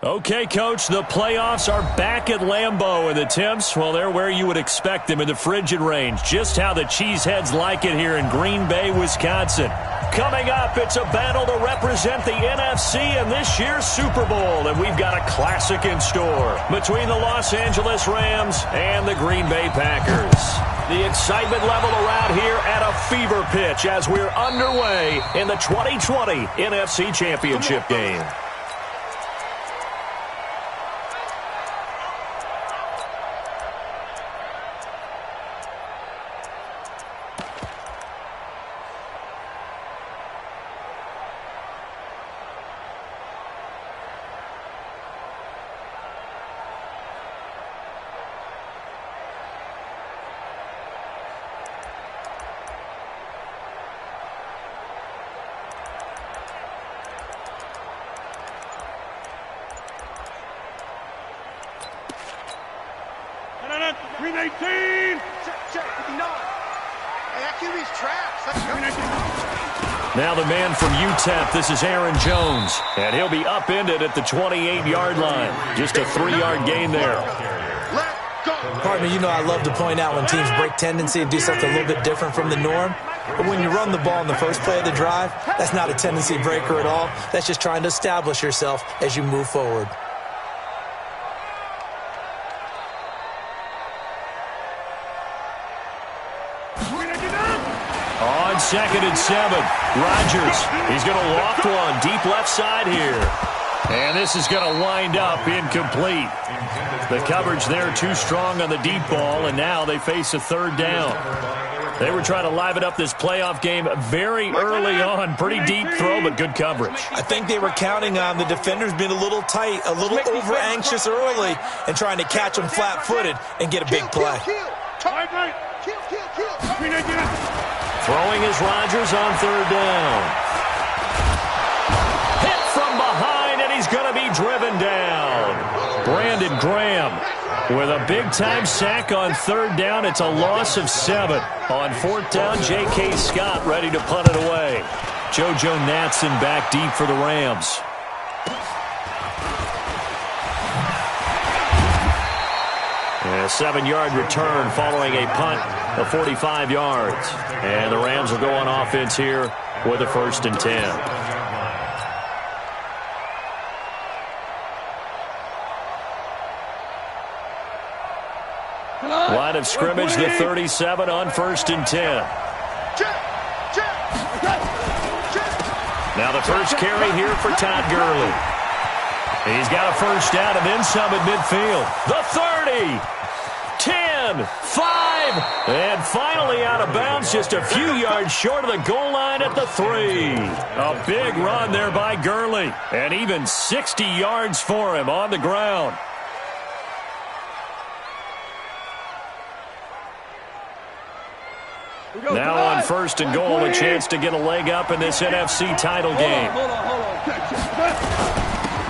Okay, Coach, the playoffs are back at Lambeau, and the temps, well, they're where you would expect them in the frigid range. Just how the Cheeseheads like it here in Green Bay, Wisconsin. Coming up, it's a battle to represent the NFC in this year's Super Bowl, and we've got a classic in store between the Los Angeles Rams and the Green Bay Packers. The excitement level around here at a fever pitch as we're underway in the 2020 NFC Championship game. Now the man from UTEP, this is Aaron Jones, and he'll be upended at the 28-yard line. Just a 3-yard gain there. Partner, you know I love to point out when teams break tendency and do something a little bit different from the norm. But when you run the ball in the first play of the drive, that's not a tendency breaker at all. That's just trying to establish yourself as you move forward. On 2nd and 7, Rodgers, he's going to loft one deep left side here. And this is going to wind up incomplete. The coverage there too strong on the deep ball, and now they face a 3rd down. They were trying to liven up this playoff game very early on. Pretty deep throw, but good coverage. I think they were counting on the defenders being a little tight, a little over-anxious early, and trying to catch them flat-footed and get a big play. Throwing is Rodgers on 3rd down. Hit from behind, and he's going to be driven down. Brandon Graham with a big-time sack on 3rd down. It's a loss of 7. On 4th down, J.K. Scott ready to punt it away. JoJo Natson back deep for the Rams. A 7-yard return following a punt of 45 yards. And the Rams will go on offense here with a 1st and 10. Line of scrimmage, the 37 on 1st and 10. Now the first carry here for Todd Gurley. He's got a 1st down and then some at midfield. The 30. 10, 5, and finally out of bounds, just a few yards short of the goal line at the 3. A big run there by Gurley, and even 60 yards for him on the ground. Now on 1st and goal, a chance to get a leg up in this NFC title game.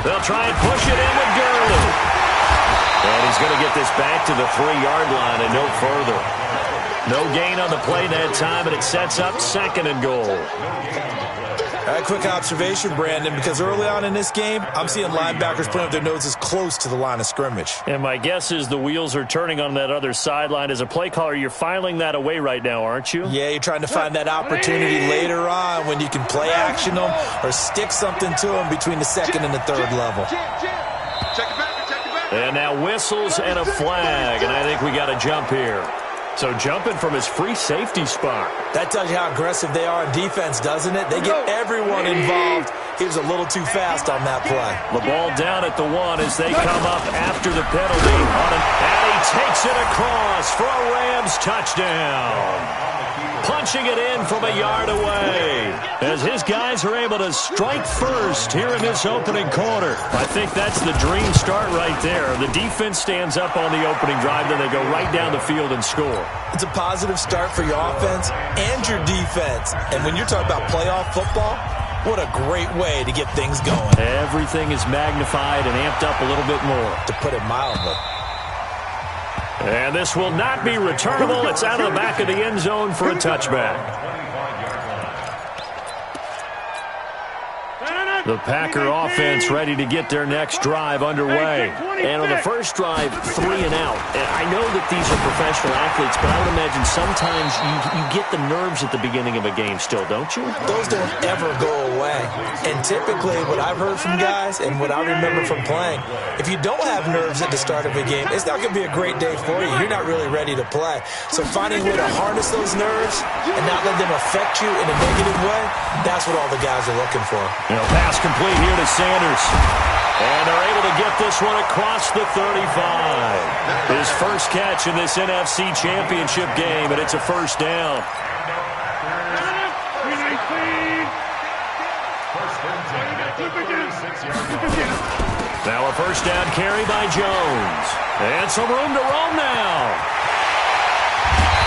They'll try and push it in with Gurley. And he's going to get this back to the 3-yard line and no further. No gain on the play that time, and it sets up 2nd and goal. A quick observation, Brandon, because early on in this game, I'm seeing linebackers playing with their noses close to the line of scrimmage. And my guess is the wheels are turning on that other sideline. As a play caller, you're filing that away right now, aren't you? Yeah, you're trying to find that opportunity later on when you can play action them or stick something to them between the 2nd and the 3rd level. And now whistles and a flag, and I think we got a jump here. So jumping from his free safety spot. That tells you how aggressive they are in defense, doesn't it? They get everyone involved. He was a little too fast on that play. The ball down at the 1 as they come up after the penalty. And he takes it across for a Rams touchdown. Punching it in from a yard away as his guys are able to strike first here in this opening quarter. I think that's the dream start right there. The defense stands up on the opening drive, then they go right down the field and score. It's a positive start for your offense and your defense. And when you're talking about playoff football, what a great way to get things going. Everything is magnified and amped up a little bit more. To put it mildly. And this will not be returnable. It's out of the back of the end zone for a touchback. The Packer offense ready to get their next drive underway. And on the first drive, 3 and out. And I know that these are professional athletes, but I would imagine sometimes you get the nerves at the beginning of a game still, don't you? Those don't ever go away. And typically what I've heard from guys and what I remember from playing, if you don't have nerves at the start of a game, it's not going to be a great day for you. You're not really ready to play. So finding a way to harness those nerves and not let them affect you in a negative way, that's what all the guys are looking for. Pass complete here to Sanders. And they're able to get this one across the 35. His first catch in this NFC Championship game, and it's a first down. Now a first down carry by Jones. And some room to roam now.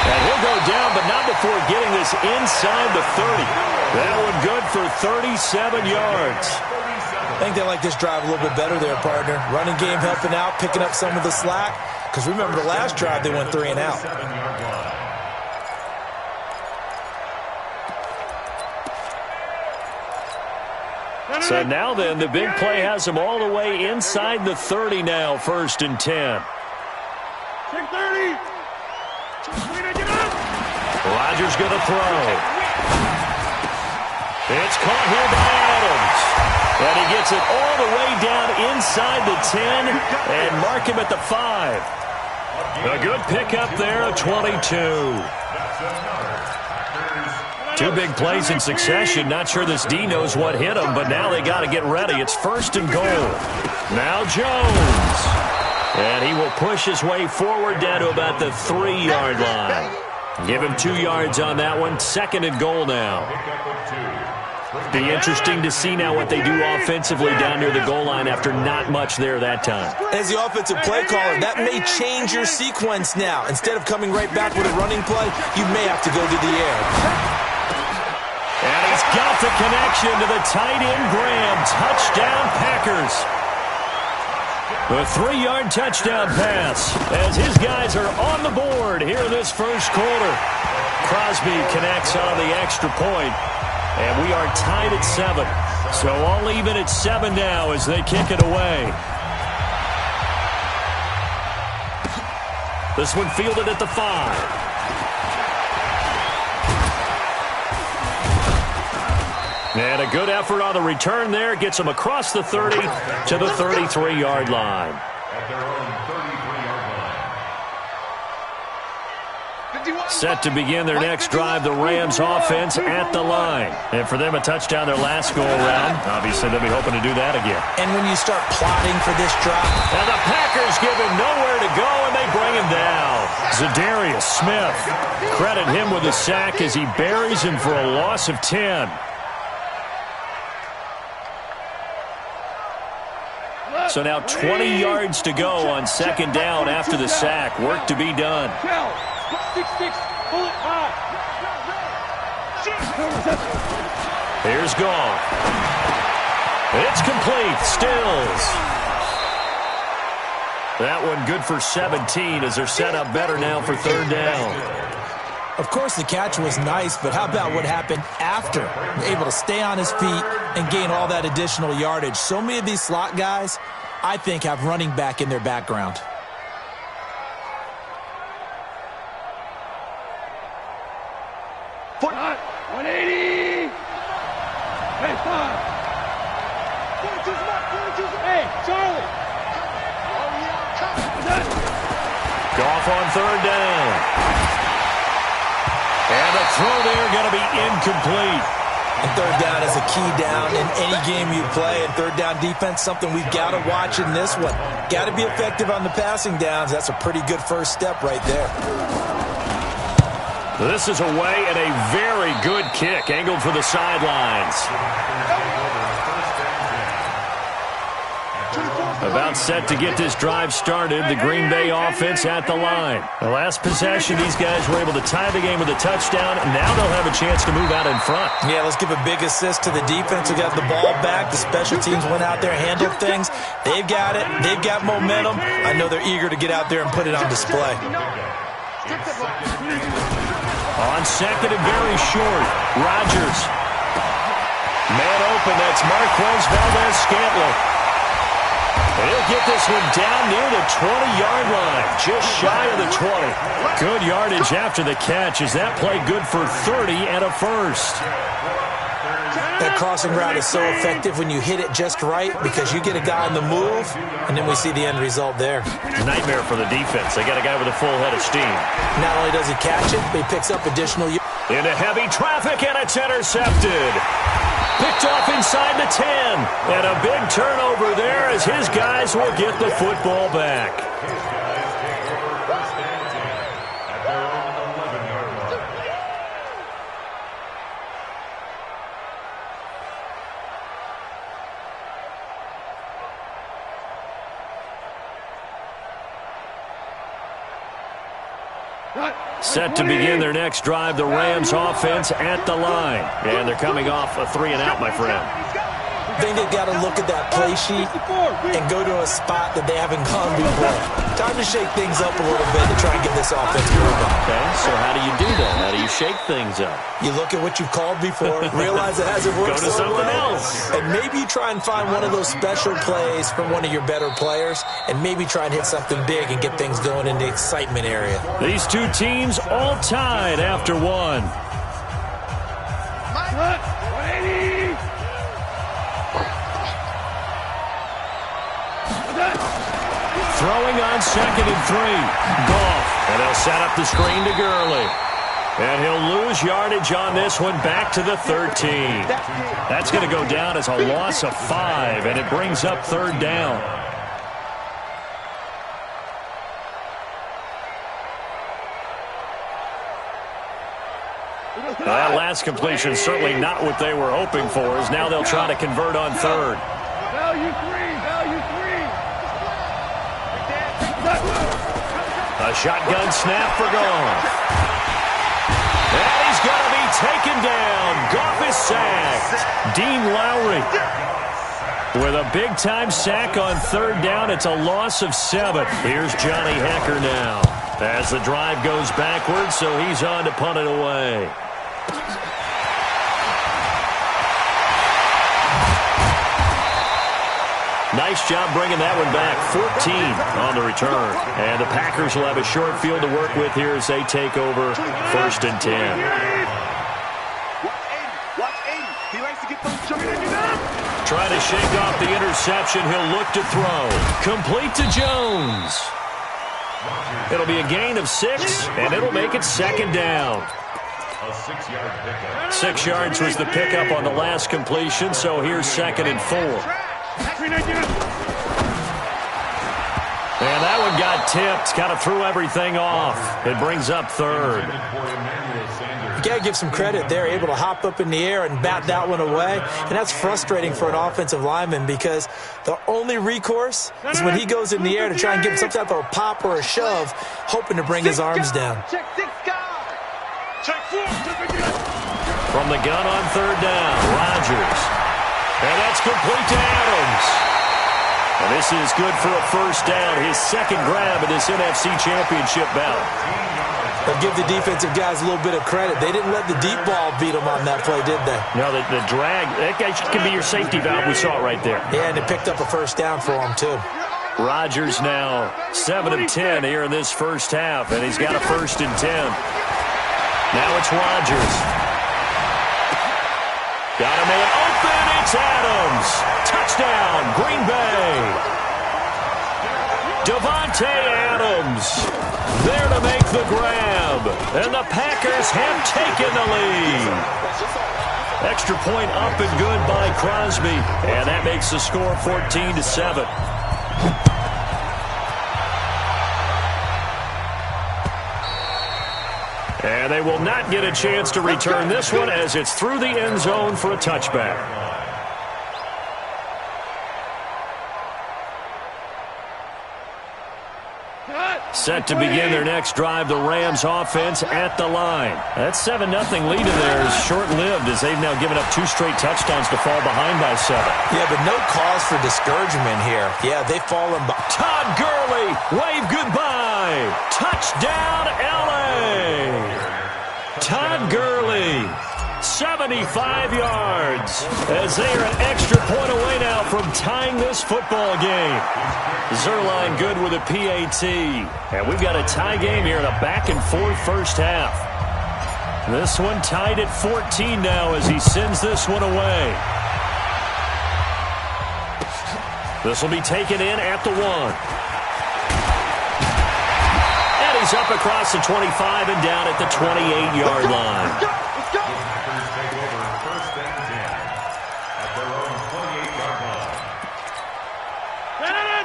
And he'll go down, but not before getting this inside the 30. That one good for 37 yards. I think they like this drive a little bit better there, partner. Running game helping out, picking up some of the slack. Because remember, the last drive, they went 3 and out. So now then, the big play has them all the way inside the 30 now, 1st and 10. Check 30. Rodgers going to throw. It's caught here by Adams. And he gets it all the way down inside the 10 and mark him at the 5. A good pickup there, a 22. 2 big plays in succession. Not sure this D knows what hit him, but now they got to get ready. It's 1st and goal. Now Jones. And he will push his way forward down to about the 3-yard line. Give him 2 yards on that one. 2nd and goal now. Be interesting to see now what they do offensively down near the goal line after not much there that time. As the offensive play caller, that may change your sequence now. Instead of coming right back with a running play, you may have to go to the air. And he's got the connection to the tight end, Graham. Touchdown, Packers. The 3-yard touchdown pass as his guys are on the board here in this first quarter. Crosby connects on the extra point, and we are tied at 7. So all even at 7 now as they kick it away. This one fielded at the 5. And a good effort on the return there. Gets them across the 30 to the 33-yard line. Set to begin their next drive, the Rams offense at the line. And for them, a touchdown their last go-around. Obviously, they'll be hoping to do that again. And when you start plotting for this drive. And the Packers give him nowhere to go, and they bring him down. Za'Darius Smith. Credit him with a sack as he buries him for a loss of 10. So now 20 yards to go on 2nd down after the sack. Work to be done. 6-6, pull it high. Here's Goff. It's complete. Stills. That one good for 17 as they're set up better now for 3rd down. Of course, the catch was nice, but how about what happened after? Able to stay on his feet and gain all that additional yardage. So many of these slot guys, I think, have running back in their background. Foot 180. Hey, 5. Hey, Charlie. Goff on 3rd down. And the throw there going to be incomplete. And 3rd down is a key down in any game you play. And 3rd down defense, something we've got to watch in this one. Got to be effective on the passing downs. That's a pretty good first step right there. This is away and a very good kick, angled for the sidelines. About set to get this drive started, the Green Bay offense at the line. The last possession, these guys were able to tie the game with a touchdown, and now they'll have a chance to move out in front. Yeah, let's give a big assist to the defense who got the ball back. The special teams went out there, handled things. They've got it. They've got momentum. I know they're eager to get out there and put it on display. On 2nd and very short, Rodgers. Man open, that's Marquez Valdez-Scantling. And he'll get this one down near the 20-yard line, just shy of the 20. Good yardage after the catch. Is that play good for 30 and a first? That crossing route is so effective when you hit it just right because you get a guy on the move, and then we see the end result there. Nightmare for the defense. They got a guy with a full head of steam. Not only does he catch it, but he picks up additional yards. Into heavy traffic, and it's intercepted. Picked off inside the 10. And a big turnover there as his guys will get the football back. Set to begin their next drive, the Rams offense at the line. And they're coming off a 3-and-out, my friend. I think they've got to look at that play sheet and go to a spot that they haven't gone before. Time to shake things up a little bit to try and get this offense moving. Okay, so how do you do that? How do you shake things up? You look at what you've called before, realize it hasn't worked Go to so something well, else. and maybe you try and find one of those special plays from one of your better players, and maybe try and hit something big and get things going in the excitement area. These two teams all tied after one. 180. Throwing on 2nd and 3. Goff. And they'll set up the screen to Gurley. And he'll lose yardage on this one back to the 13. That's going to go down as a loss of 5, and it brings up 3rd down. That last completion certainly not what they were hoping for, as now they'll try to convert on 3rd. Value 3. Value 3. A shotgun snap for Goff. And he's going to be taken down. Goff is sacked. Dean Lowry with a big-time sack on 3rd down. It's a loss of 7. Here's Johnny Hecker now as the drive goes backwards, so he's on to punt it away. Nice job bringing that one back. 14 on the return. And the Packers will have a short field to work with here as they take over 1st and 10. Trying to shake off the interception. He'll look to throw. Complete to Jones. It'll be a gain of 6, and it'll make it 2nd down. 6 yards was the pickup on the last completion, so here's 2nd and 4. And that one got tipped. Kind of threw everything off. It brings up 3rd. You got to give some credit. They're able to hop up in the air and bat that one away. And that's frustrating for an offensive lineman because the only recourse is when he goes in the air to try and give some type of a pop or a shove, hoping to bring his arms down. From the gun on 3rd down, Rodgers. And that's complete to Adams. And this is good for a 1st down, his 2nd grab in this NFC Championship bout. They'll give the defensive guys a little bit of credit. They didn't let the deep ball beat them on that play, did they? No, the drag, that guy can be your safety valve. We saw it right there. Yeah, and it picked up a 1st down for him, too. Rodgers now 7 of 10 here in this 1st half, and he's got a 1st and 10. Now it's Rodgers. Got a man open. It's Adams. Touchdown, Green Bay. Davante Adams there to make the grab. And the Packers have taken the lead. Extra point up and good by Crosby. And that makes the score 14-7. And they will not get a chance to return this one as it's through the end zone for a touchback. Set to begin their next drive, the Rams offense at the line. That 7-0 lead in there is short-lived as they've now given up 2 straight touchdowns to fall behind by 7. Yeah, but no cause for discouragement here. Yeah, they've fallen by. Todd Gurley, wave goodbye. Touchdown, L.A. Todd Gurley 75 yards, as they are an extra point away now from tying this football game. Zerline good with a PAT. And we've got a tie game here in a back-and-forth first half. This one tied at 14 now as he sends this one away. This will be taken in at the 1. And he's up across the 25 and down at the 28-yard line. Let's go.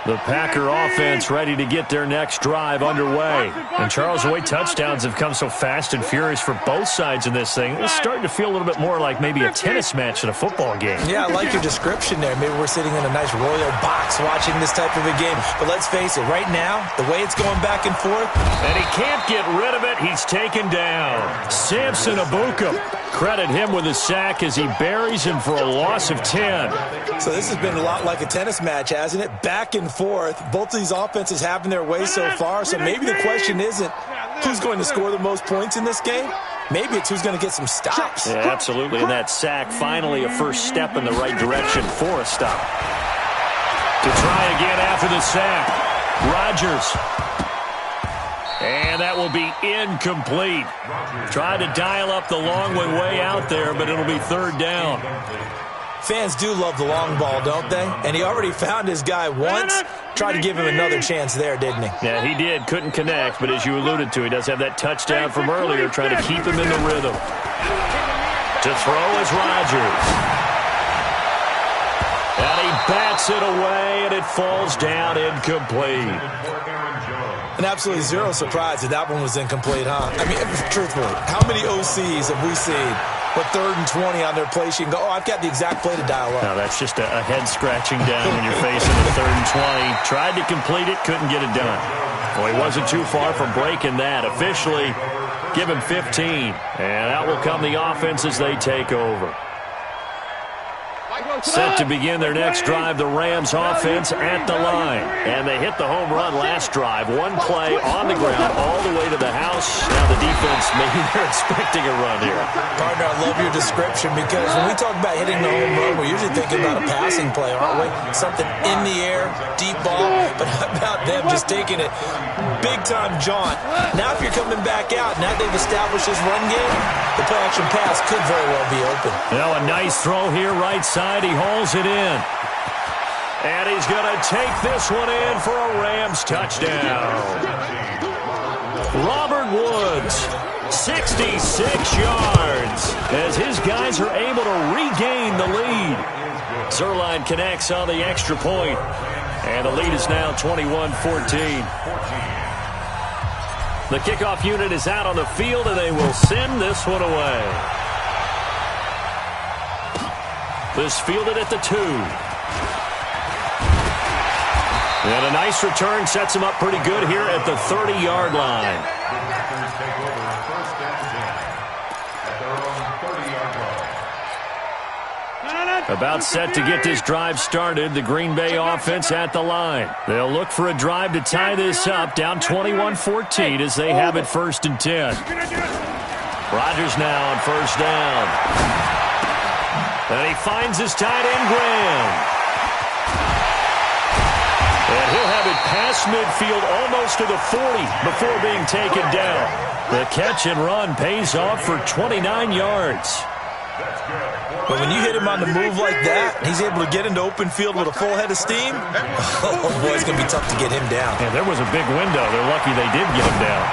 The Packer offense ready to get their next drive underway. And Charles, the way touchdowns have come so fast and furious for both sides in this thing, it's starting to feel a little bit more like maybe a tennis match than a football game. Yeah, I like your description there. Maybe we're sitting in a nice royal box watching this type of a game. But let's face it, right now, the way it's going back and forth. And he can't get rid of it. He's taken down. Samson Abuka. Credit him with a sack as he buries him for a loss of 10. So this has been a lot like a tennis match, hasn't it? Back and forth. Both of these offenses having their way so far. So maybe the question isn't who's going to score the most points in this game. Maybe it's who's going to get some stops. Yeah, absolutely. And that sack, finally a first step in the right direction for a stop. To try again after the sack. Rodgers. And that will be incomplete. Tried to dial up the long one way out there, but it'll be third down. Fans do love the long ball, don't they? And he already found his guy once. Tried to give him another chance there, didn't he? Yeah, he did. Couldn't connect, but as you alluded to, he does have that touchdown from earlier, trying to keep him in the rhythm. To throw is Rodgers. And he bats it away, and it falls down incomplete. And absolutely zero surprise that one was incomplete, huh? I mean, truthfully, how many OCs have we seen with 3rd and 20 on their play sheet and go, oh, I've got the exact play to dial up? No, that's just a head-scratching down when you're facing a 3rd and 20. Tried to complete it, couldn't get it done. Well, he wasn't too far from breaking that. Officially, give him 15. And out will come the offense as they take over. Set to begin their next drive, the Rams offense at the line. And they hit the home run last drive. One play on the ground all the way to the house. Now the defense, maybe they're expecting a run here. Partner, I love your description because when we talk about hitting the home run, we're usually thinking about a passing play, aren't we? Something in the air, deep ball. But how about them just taking it big-time jaunt? Now if you're coming back out, now they've established this run game, the play-action pass could very well be open. Now a nice throw here, right side. He hauls it in. And he's going to take this one in for a Rams touchdown. Robert Woods, 66 yards, as his guys are able to regain the lead. Zerline connects on the extra point, and the lead is now 21-14. The kickoff unit is out on the field, and they will send this one away. This fielded at the 2. And a nice return sets him up pretty good here at the 30-yard line. About set to get this drive started, the Green Bay offense at the line. They'll look for a drive to tie this up, down 21-14 as they have it 1st and 10. Rodgers now on 1st down. And he finds his tight end, Graham. And he'll have it past midfield almost to the 40 before being taken down. The catch and run pays off for 29 yards. But when you hit him on the move like that, he's able to get into open field with a full head of steam. Oh, boy, it's going to be tough to get him down. Yeah, there was a big window. They're lucky they did get him down.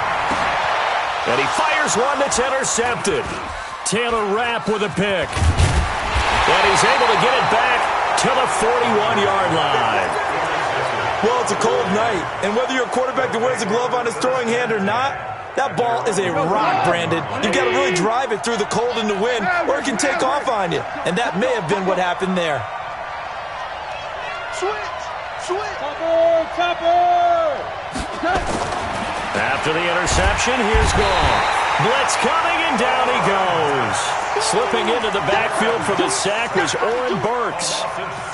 And he fires one that's intercepted. Taylor Rapp with a pick. And he's able to get it back to the 41-yard line. Well, it's a cold night, and whether you're a quarterback that wears a glove on his throwing hand or not, that ball is a rock, Brandon. You've got to really drive it through the cold and the wind, or it can take off on you. And that may have been what happened there. Switch! After the interception, here's Goff. Blitz coming, and down he goes. Slipping into the backfield for the sack was Oren Burks.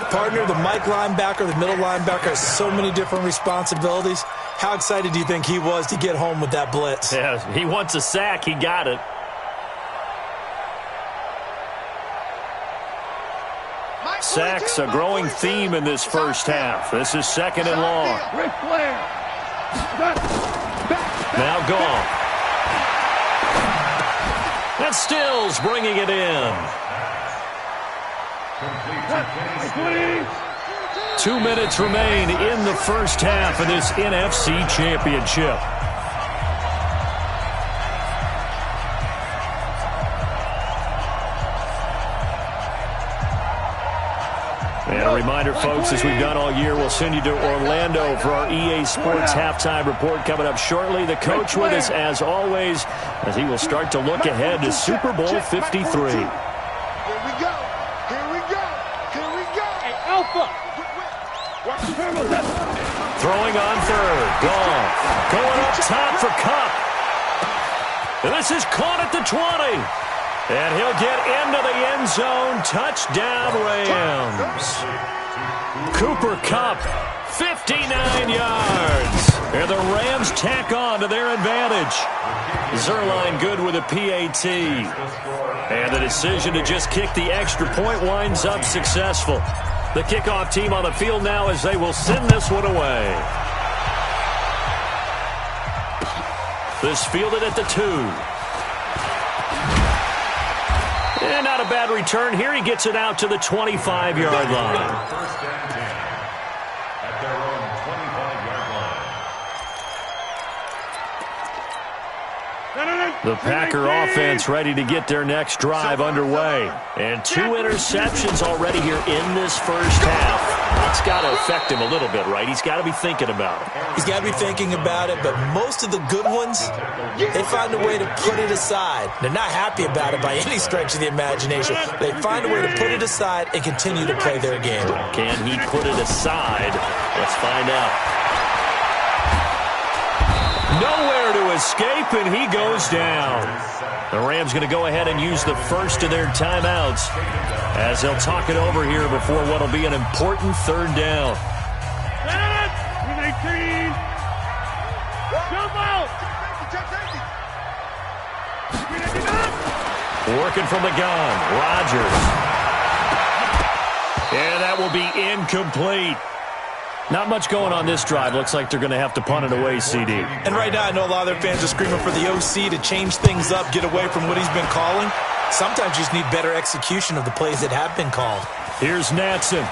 Partner, the Mike linebacker, the middle linebacker has so many different responsibilities. How excited do you think he was to get home with that blitz? Yeah, he wants a sack. He got it. Sacks, a growing theme in this first half. This is 2nd and long. Now Goff. And Stills bringing it in. 2 minutes remain in the first half of this NFC Championship. And a reminder, folks, as we've done all year, we'll send you to Orlando for our EA Sports halftime report coming up shortly. The coach with us, as always, as he will start to look ahead to Super Bowl 53. Here we go. Here we go. Here we go. Hey, Alpha. Throwing on third. Goff. Going up top for Kupp. And this is caught at the 20. And he'll get into the end zone. Touchdown, Rams. Cooper Kupp, 59 yards. And the Rams tack on to their advantage. Zerline good with a PAT. And the decision to just kick the extra point winds up successful. The kickoff team on the field now as they will send this one away. This fielded at the 2. And not a bad return here. He gets it out to the 25-yard line. First and 10 at their own 25-yard line. The Packer offense ready to get their next drive underway. And 2 interceptions already here in this first half. That's got to affect him a little bit, right? He's got to be thinking about it. He's got to be thinking about it, but most of the good ones, they find a way to put it aside. They're not happy about it by any stretch of the imagination. They find a way to put it aside and continue to play their game. Can he put it aside? Let's find out. Nowhere to escape, and he goes down. The Rams going to go ahead and use the first of their timeouts as they'll talk it over here before what will be an important third down. 18. Jump out. Working from the gun, Rodgers. And that will be incomplete. Not much going on this drive. Looks like they're going to have to punt it away, CD. And right now, I know a lot of their fans are screaming for the OC to change things up, get away from what he's been calling. Sometimes you just need better execution of the plays that have been called. Here's Natson.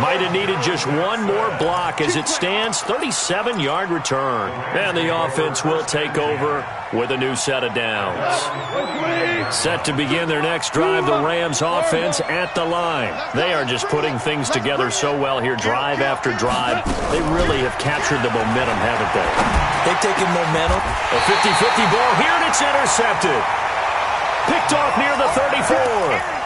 Might have needed just one more block as it stands. 37-yard return. And the offense will take over with a new set of downs. Set to begin their next drive, the Rams offense at the line. They are just putting things together so well here, drive after drive. They really have captured the momentum, haven't they? They've taken momentum. A 50-50 ball here, and it's intercepted. Picked off near the 34.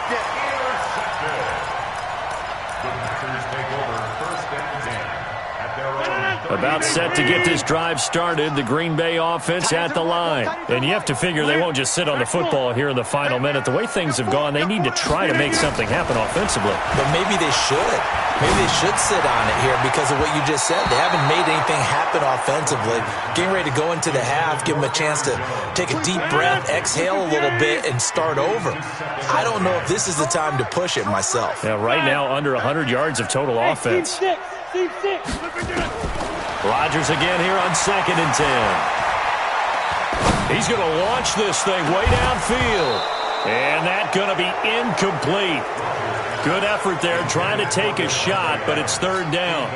About set to get this drive started, the Green Bay offense at the line. And you have to figure they won't just sit on the football here in the final minute. The way things have gone, they need to try to make something happen offensively. But maybe they should. Maybe they should sit on it here because of what you just said. They haven't made anything happen offensively. Getting ready to go into the half, give them a chance to take a deep breath, exhale a little bit, and start over. I don't know if this is the time to push it myself. Yeah, right now under 100 yards of total offense. Rodgers again here on 2nd and 10. He's going to launch this thing way downfield. And that's going to be incomplete. Good effort there trying to take a shot, but it's third down.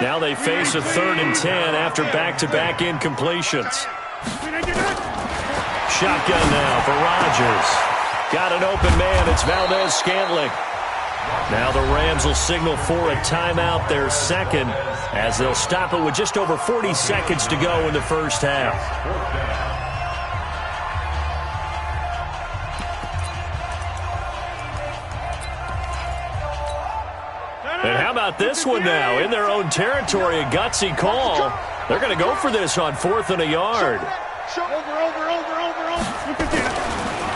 Now they face a 3rd and 10 after back-to-back incompletions. Shotgun now for Rodgers. Got an open man. It's Valdez-Scantling. Now the Rams will signal for a timeout, their second, as they'll stop it with just over 40 seconds to go in the first half. And how about this one now? In their own territory, a gutsy call. They're going to go for this on 4th and a yard.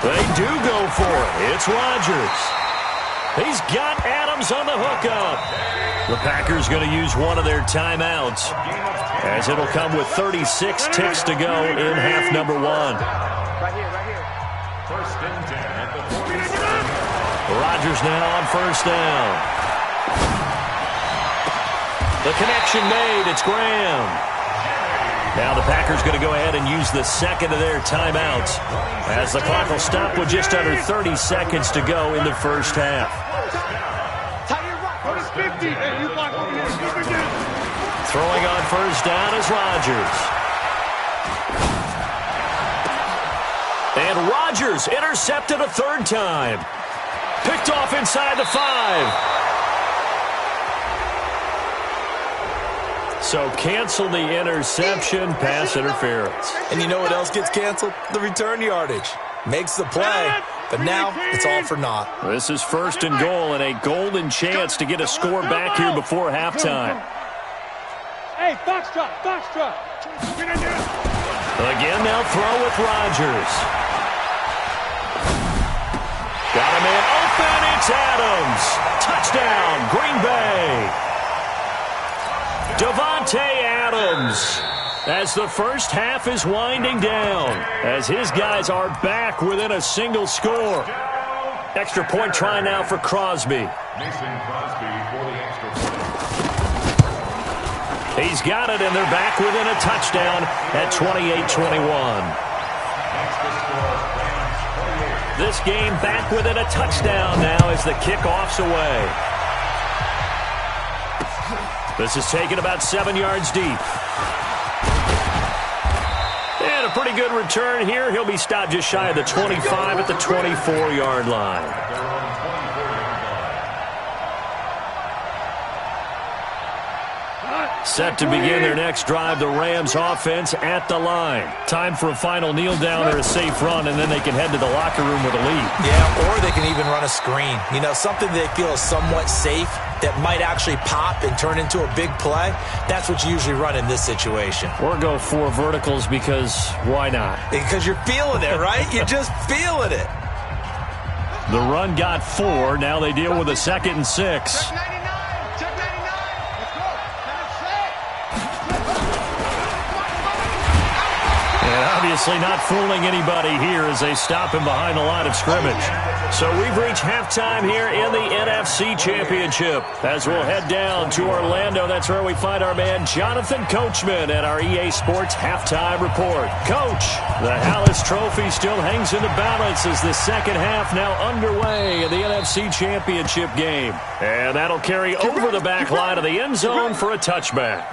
They do go for it. It's Rodgers. He's got Adams on the hookup. The Packers going to use one of their timeouts as it'll come with 36 ticks to go in half number 1. First and 10 at the 47. Rodgers now on first down. The connection made. It's Graham. Now the Packers going to go ahead and use the second of their timeouts as the clock will stop with just under 30 seconds to go in the first half. Throwing on first down is Rodgers. And Rodgers intercepted a third time. Picked off inside the 5. So cancel the interception, pass interference. And you know what else gets canceled? The return yardage. Makes the play, but now it's all for naught. This is first and goal and a golden chance to get a score back here before halftime. Hey, foxtrot, foxtrot. Again, they'll throw with Rodgers. Got a man open. It's Adams. Touchdown, Green Bay. Davante Adams, as the first half is winding down, as his guys are back within a single score. Extra point try now for Crosby. Mason Crosby for the extra point. He's got it, and they're back within a touchdown at 28-21. This game back within a touchdown now as the kickoff's away. This is taken about 7 yards deep. And a pretty good return here. He'll be stopped just shy of the 25 at the 24-yard line. Set to begin their next drive, the Rams offense at the line. Time for a final kneel down or a safe run, and then they can head to the locker room with a lead. Yeah, or they can even run a screen. You know, something they feel is somewhat safe that might actually pop and turn into a big play. That's what you usually run in this situation. Or go 4 verticals because why not? Because you're feeling it, right? You're just feeling it. The run got 4. Now they deal with a 2nd and 6. Obviously not fooling anybody here as they stop him behind the line of scrimmage. So we've reached halftime here in the NFC Championship. As we'll head down to Orlando, that's where we find our man Jonathan Coachman at our EA Sports Halftime Report. Coach, the Hallis Trophy still hangs in the balance as the second half now underway in the NFC Championship game. And that'll carry over the back line of the end zone for a touchback.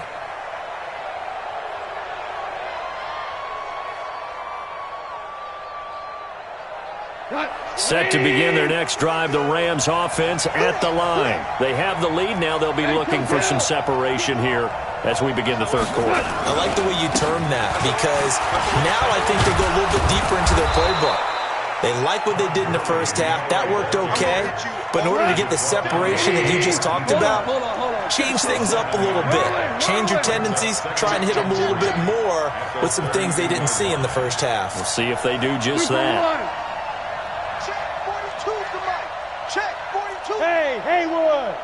Set to begin their next drive, the Rams offense at the line. They have the lead. Now they'll be looking for some separation here as we begin the third quarter. I like the way you term that because now I think they go a little bit deeper into their playbook. They like what they did in the first half. That worked okay. But in order to get the separation that you just talked about, change things up a little bit. Change your tendencies. Try and hit them a little bit more with some things they didn't see in the first half. We'll see if they do just that. Hey, Haywood!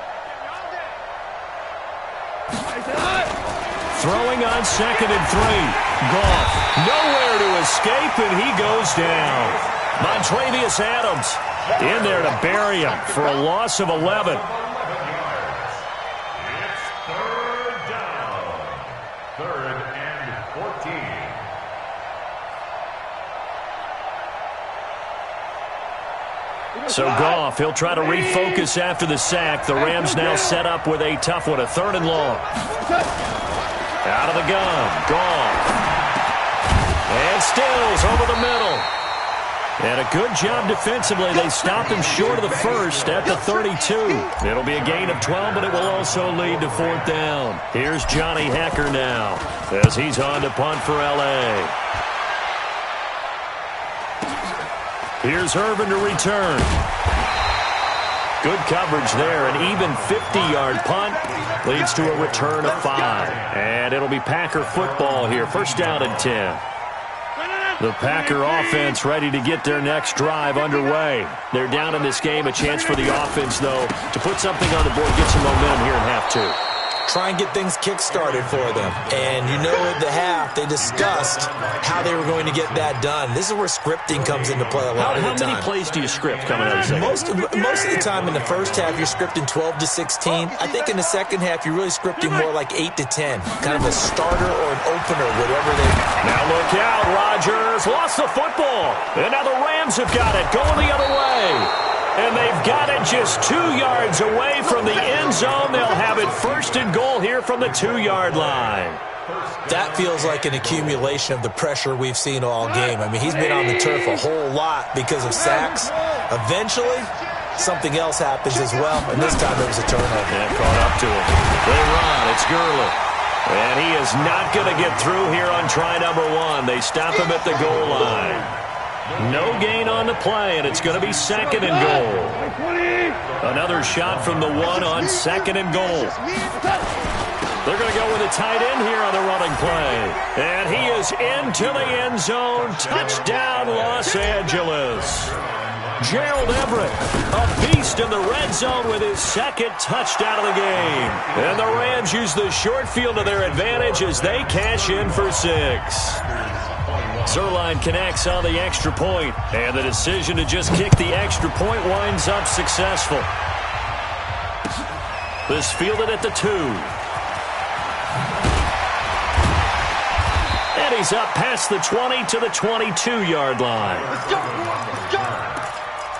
Throwing on 2nd and 3. Goff nowhere to escape, and he goes down. Montravius Adams in there to bury him for a loss of 11. It's 3rd down. 3rd and 14. So Goff, he'll try to refocus after the sack. The Rams now set up with a tough one, a 3rd and long. Out of the gun, Goff. And Stills over the middle. And a good job defensively. They stopped him short of the first at the 32. It'll be a gain of 12, but it will also lead to 4th down. Here's Johnny Hacker now as he's on to punt for L.A. Here's Irvin to return. Good coverage there. An even 50-yard punt leads to a return of 5. And it'll be Packer football here. First down and 10. The Packer offense ready to get their next drive underway. They're down in this game. A chance for the offense, though, to put something on the board, get some momentum here in half 2. try and get things kick-started for them. And you know at the half, they discussed how they were going to get that done. This is where scripting comes into play a lot of the time. How many plays do you script coming out of the second? Most of the time in the first half, you're scripting 12 to 16. I think in the second half, you're really scripting more like 8 to 10. Kind of a starter or an opener, whatever they... Now look out, Rodgers lost the football. And now the Rams have got it, going the other way. And they've got it just 2 yards away from the end zone. They'll have it first and goal here from the 2-yard line. That feels like an accumulation of the pressure we've seen all game. I mean, he's been on the turf a whole lot because of sacks. Eventually, something else happens as well, and this time it was a turnover. And caught up to him. They run. It's Gurley. And he is not going to get through here on try number 1. They stop him at the goal line. No gain on the play, and it's going to be second and goal. Another shot from the 1 on second and goal. They're going to go with a tight end here on the running play. And he is into the end zone. Touchdown, Los Angeles. Gerald Everett, a beast in the red zone with his second touchdown of the game. And the Rams use the short field to their advantage as they cash in for 6. Zerline connects on the extra point, and the decision to just kick the extra point winds up successful. This fielded at the 2. And he's up past the 20 to the 22-yard line. Let's go. Let's go.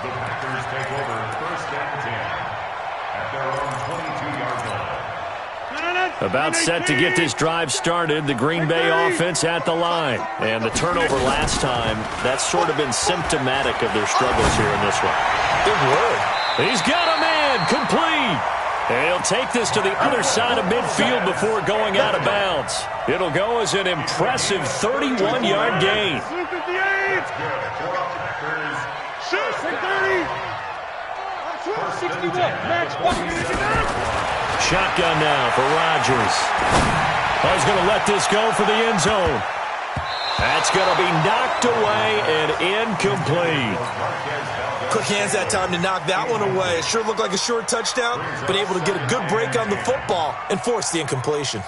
The Packers take over first and 10 at their own 22-yard line. About set to get this drive started, the Green Bay offense at the line. And the turnover last time, that's sort of been symptomatic of their struggles here in this one. Good word. He's got a man, complete. And he'll take this to the other side of midfield before going out of bounds. It'll go as an impressive 31-yard gain. Shotgun now for Rodgers. Oh, he's going to let this go for the end zone. That's going to be knocked away and incomplete. Quick hands that time to knock that one away. It sure looked like a short touchdown, but able to get a good break on the football and force the incompletion.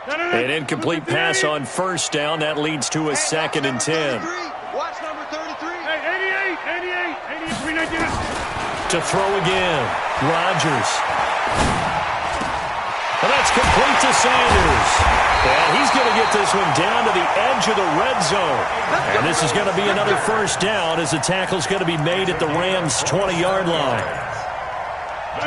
An incomplete pass on first down. That leads to a second and 10. Watch number 33. Hey, 88. To throw again. Rodgers. And that's complete to Sanders. And he's going to get this one down to the edge of the red zone. And this is going to be another first down as the tackle's going to be made at the Rams' 20-yard line.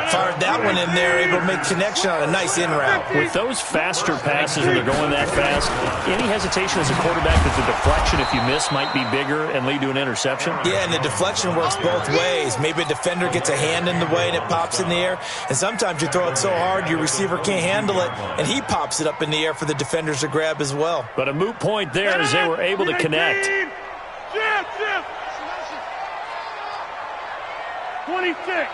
Fired that one in there, able to make connection on a nice in route. With those faster passes when they're going that fast, any hesitation as a quarterback that the deflection, if you miss, might be bigger and lead to an interception? Yeah, and the deflection works both ways. Maybe a defender gets a hand in the way and it pops in the air. And sometimes you throw it so hard your receiver can't handle it, and he pops it up in the air for the defenders to grab as well. But a moot point there as they were able to connect. 26.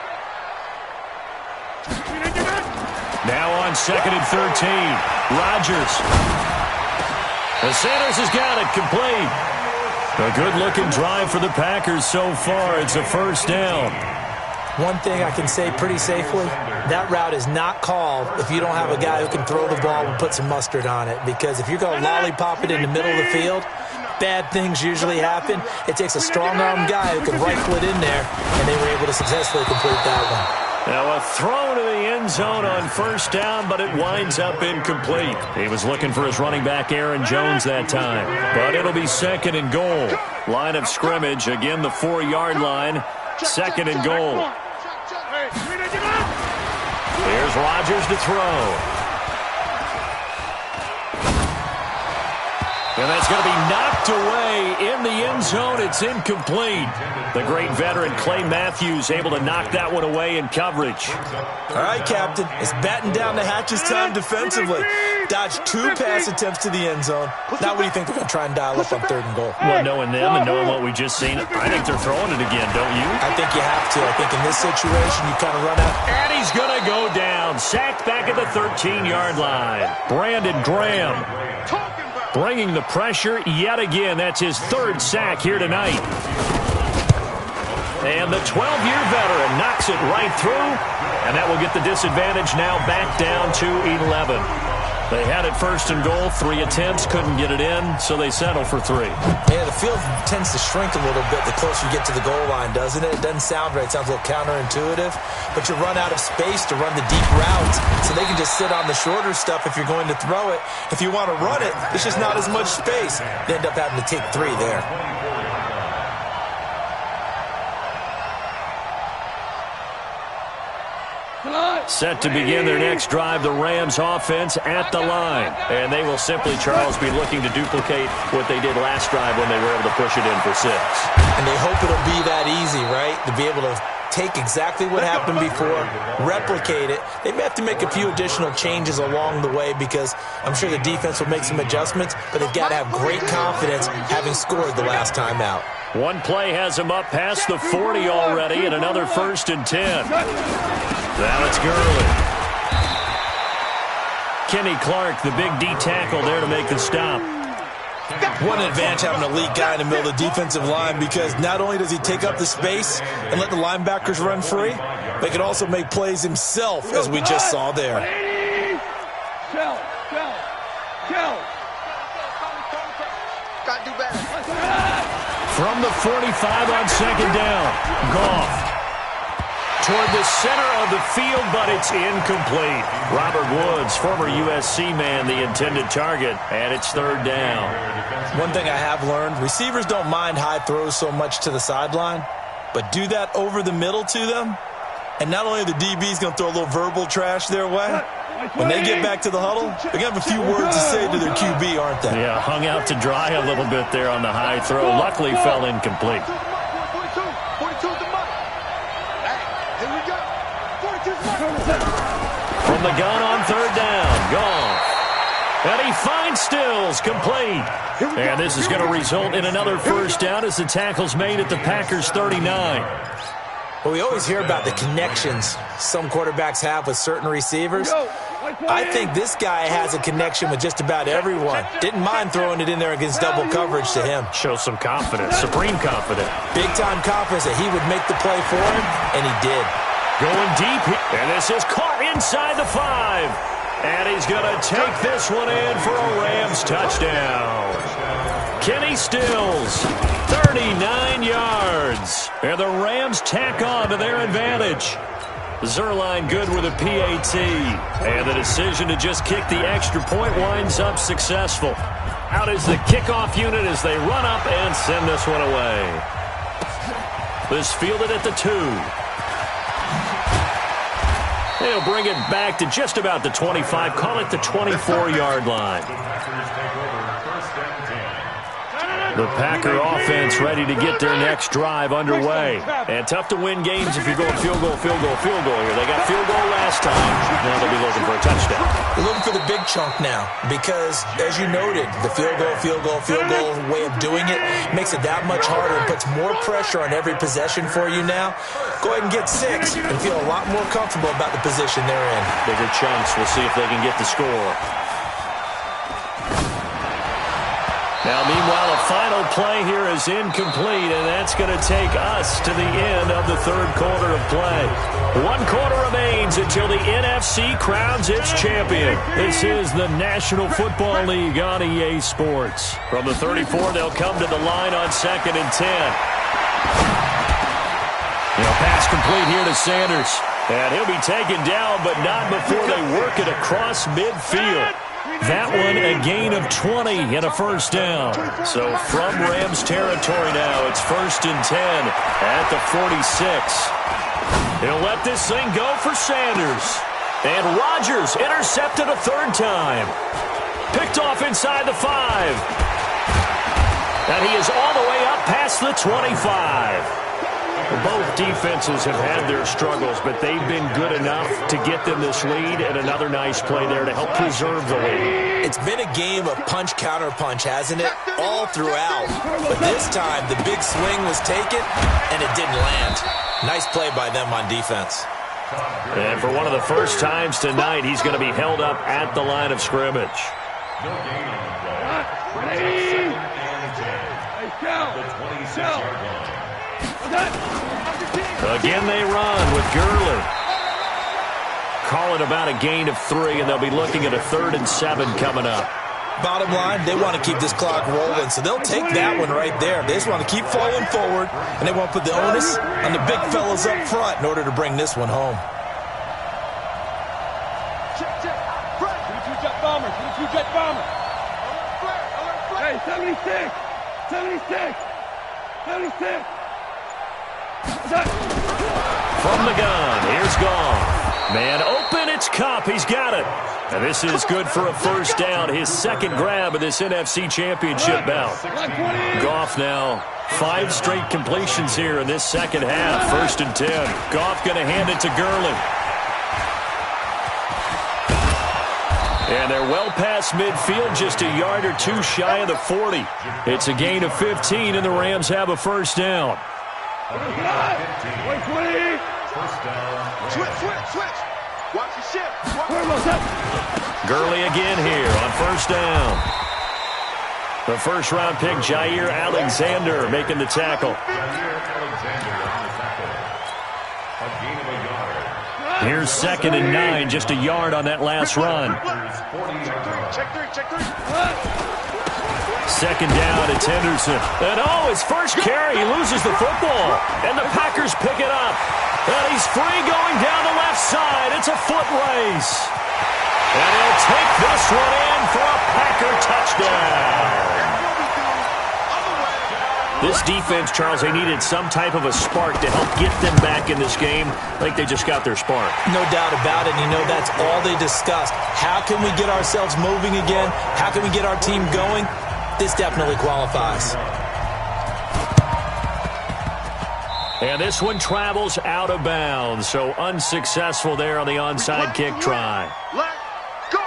Now on second and 13. Rodgers. And Sanders has got it complete. A good-looking drive for the Packers so far. It's a first down. One thing I can say pretty safely, that route is not called if you don't have a guy who can throw the ball and put some mustard on it. Because if you're going to lollipop it in the middle of the field, bad things usually happen. It takes a strong-arm guy who can rifle it in there, and they were able to successfully complete that one. Now a throw to the end zone on first down, but it winds up incomplete. He was looking for his running back, Aaron Jones, that time. But it'll be second and goal. Line of scrimmage, again the 4-yard line. Second and goal. Here's Rodgers to throw. And that's going to be knocked away in the end zone. It's incomplete. The great veteran Clay Matthews able to knock that one away in coverage. All right, Captain. It's batten down the hatches time defensively. Dodged 2 pass attempts to the end zone. Now what do you think they're going to try and dial up on third and goal? Well, knowing them and knowing what we just seen, I think they're throwing it again, don't you? I think you have to. I think in this situation, you kind of run out. And he's going to go down. Sacked back at the 13-yard line. Brandon Graham bringing the pressure yet again. That's his 3rd sack here tonight. And the 12-year veteran knocks it right through, and that will get the disadvantage now back down to 11. They had it first and goal, 3 attempts, couldn't get it in, so they settle for 3. Yeah, the field tends to shrink a little bit the closer you get to the goal line, doesn't it? It doesn't sound right. It sounds a little counterintuitive, but you run out of space to run the deep routes, so they can just sit on the shorter stuff if you're going to throw it. If you want to run it, it's just not as much space. They end up having to take 3 there. Set to begin their next drive, the Rams offense at the line. And they will simply, Charles, be looking to duplicate what they did last drive when they were able to push it in for 6. And they hope it'll be that easy, right? To be able to take exactly what happened before, replicate it. They may have to make a few additional changes along the way because I'm sure the defense will make some adjustments, but they've got to have great confidence having scored the last time out. One play has him up past the 40 already, and another 1st and 10. Now it's Gurley. Kenny Clark, the big D tackle there to make the stop. One advantage having an elite guy in the middle of the defensive line because not only does he take up the space and let the linebackers run free, but he can also make plays himself, as we just saw there. From the 45 on 2nd down, Goff. Toward the center of the field, but it's incomplete. Robert Woods, former USC man, the intended target, and it's 3rd down. One thing I have learned, receivers don't mind high throws so much to the sideline, but do that over the middle to them, and not only are the DBs going to throw a little verbal trash their way, when they get back to the huddle, they're going to have a few words to say to their QB, aren't they? Yeah, hung out to dry a little bit there on the high throw. Luckily fell incomplete. From the gun on 3rd down, Goff. And he finds Stills, complete. And this is going to result in another 1st down as the tackle's made at the Packers' 39. Well, we always hear about the connections some quarterbacks have with certain receivers. I think this guy has a connection with just about everyone. Didn't mind throwing it in there against double coverage to him. Shows some confidence, supreme confidence. Big-time confidence that he would make the play for him, and he did. Going deep, and this is caught inside the 5. And he's going to take this one in for a Rams touchdown. Kenny Stills, 39 yards. And the Rams tack on to their advantage. Zerline good with a PAT. And the decision to just kick the extra point winds up successful. Out is the kickoff unit as they run up and send this one away. This fielded at the 2. They'll bring it back to just about the 25, call it the 24-yard line. The Packer offense ready to get their next drive underway. And tough to win games if you're going field goal here. They got field goal last time. Now they'll be looking for a touchdown. They're looking for the big chunk now because, as you noted, the field goal way of doing it makes it that much harder and puts more pressure on every possession for you now. Go ahead and get 6 and feel a lot more comfortable about the position they're in. Bigger chunks. We'll see if they can get the score. Now, meanwhile, a final play here is incomplete, and that's going to take us to the end of the 3rd quarter of play. 1 quarter remains until the NFC crowns its champion. This is the National Football League on EA Sports. From the 34, they'll come to the line on 2nd and 10. Pass complete here to Sanders. And he'll be taken down, but not before they work it across midfield. That one a gain of 20 and a 1st down. So from Rams territory now, it's 1st and 10 at the 46. He'll let this thing go for Sanders. And Rodgers intercepted a 3rd time. Picked off inside the 5. And he is all the way up past the 25. Both defenses have had their struggles, but they've been good enough to get them this lead, and another nice play there to help preserve the lead. It's been a game of punch-counter-punch, hasn't it? All throughout. But this time, the big swing was taken, and it didn't land. Nice play by them on defense. And for one of the first times tonight, he's going to be held up at the line of scrimmage. No gain on the play. Brings up 2nd and 10. The 26-yard line. Again they run with Gurley. Call it about a gain of 3, and they'll be looking at a 3rd and 7 coming up. Bottom line, they want to keep this clock rolling, so they'll take that one right there. They just want to keep falling forward, and they want to put the onus on the big fellas up front in order to bring this one home. Check. Front. 22 jet bomber. 22 jet bomber. Hey, 76. 76. 76. From the gun, here's Goff. Man open, it's Kupp. He's got it. And this is good for a first down. His second grab of this NFC Championship bout. Goff now 5 straight completions here in this second half. 1st and 10. Goff going to hand it to Gurley. And they're well past midfield, just a yard or 2 shy of the 40. It's a gain of 15, and the Rams have a first down. First down. Switch. Watch the shift. Gurley again here on first down. The first-round pick, Jair Alexander, making the tackle. Here's 2nd and 9, just a yard on that last run. Check three. 2nd down, it's Henderson. And his first carry, he loses the football. And the Packers pick it up. And he's free going down the left side. It's a foot race. And he'll take this one in for a Packer touchdown. This defense, Charles, they needed some type of a spark to help get them back in this game. I think they just got their spark. No doubt about it. And that's all they discussed. How can we get ourselves moving again? How can we get our team going? This definitely qualifies. And this one travels out of bounds, so unsuccessful there on the onside kick try. Let go.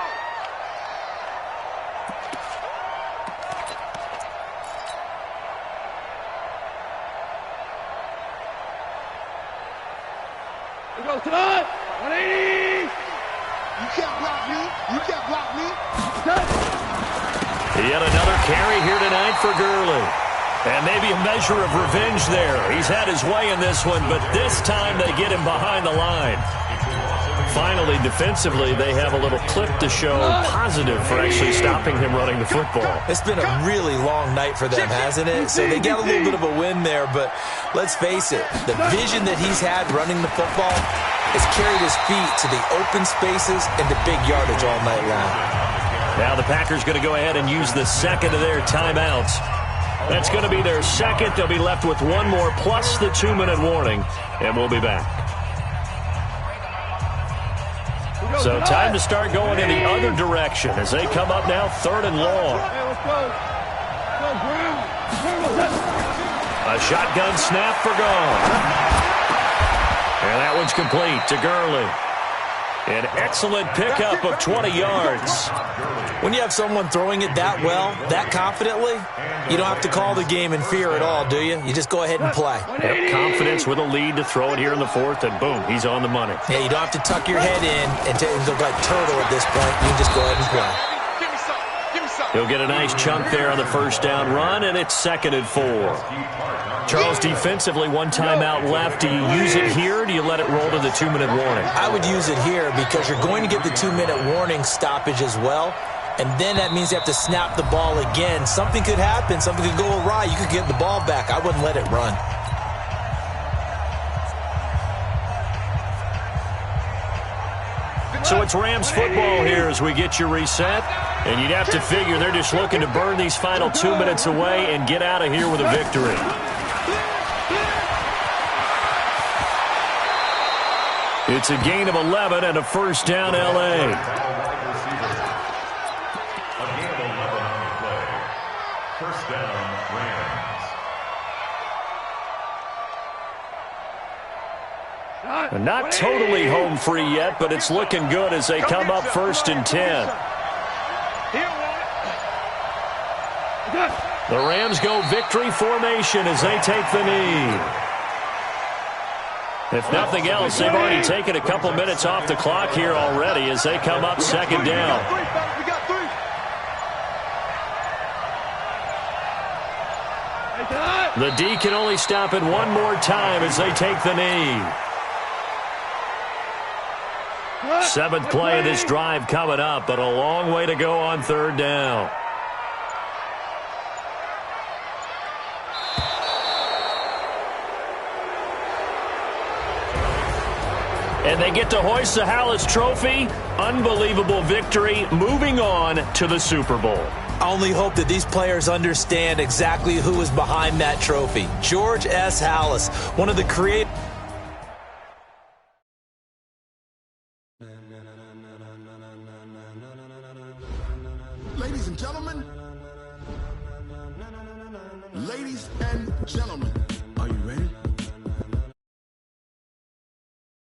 Here goes tonight. 180. You can't block me. Yet another carry here tonight for Gurley. And maybe a measure of revenge there. He's had his way in this one, but this time they get him behind the line. Finally, defensively, they have a little clip to show positive for actually stopping him running the football. It's been a really long night for them, hasn't it? So they got a little bit of a win there, but let's face it, the vision that he's had running the football has carried his feet to the open spaces and the big yardage all night long. Now the Packers going to go ahead and use the second of their timeouts. That's going to be their second. They'll be left with one more plus the 2-minute warning, and we'll be back. So time to start going in the other direction as they come up now 3rd and long. A shotgun snap for Goff. And that one's complete to Gurley. An excellent pickup of 20 yards. When you have someone throwing it that well, that confidently, you don't have to call the game in fear at all, do you? You just go ahead and play. Have confidence with a lead to throw it here in the 4th, and boom, he's on the money. Yeah, you don't have to tuck your head in and look like turtle at this point. You can just go ahead and play. He'll get a nice chunk there on the first down run, and it's 2nd and 4. Charles, defensively, one timeout left. Do you use it here, or do you let it roll to the 2-minute warning? I would use it here because you're going to get the 2-minute warning stoppage as well. And then that means you have to snap the ball again. Something could happen. Something could go awry. You could get the ball back. I wouldn't let it run. So it's Rams football here as we get you reset. And you'd have to figure they're just looking to burn these final 2 minutes away and get out of here with a victory. It's a gain of 11 and a first down, L.A. First down, Rams. Not totally home free yet, but it's looking good as they come up 1st and 10. The Rams go victory formation as they take the knee. If nothing else, they've already taken a couple minutes off the clock here already as they come up 2nd down. We got 3. Hey, tonight. The D can only stop it one more time as they take the knee. Seventh play of this drive coming up, but a long way to go on third down. And they get to hoist the Hallis Trophy. Unbelievable victory. Moving on to the Super Bowl. I only hope that these players understand exactly who is behind that trophy. George S. Hallis, one of the creators. Ladies and gentlemen, are you ready?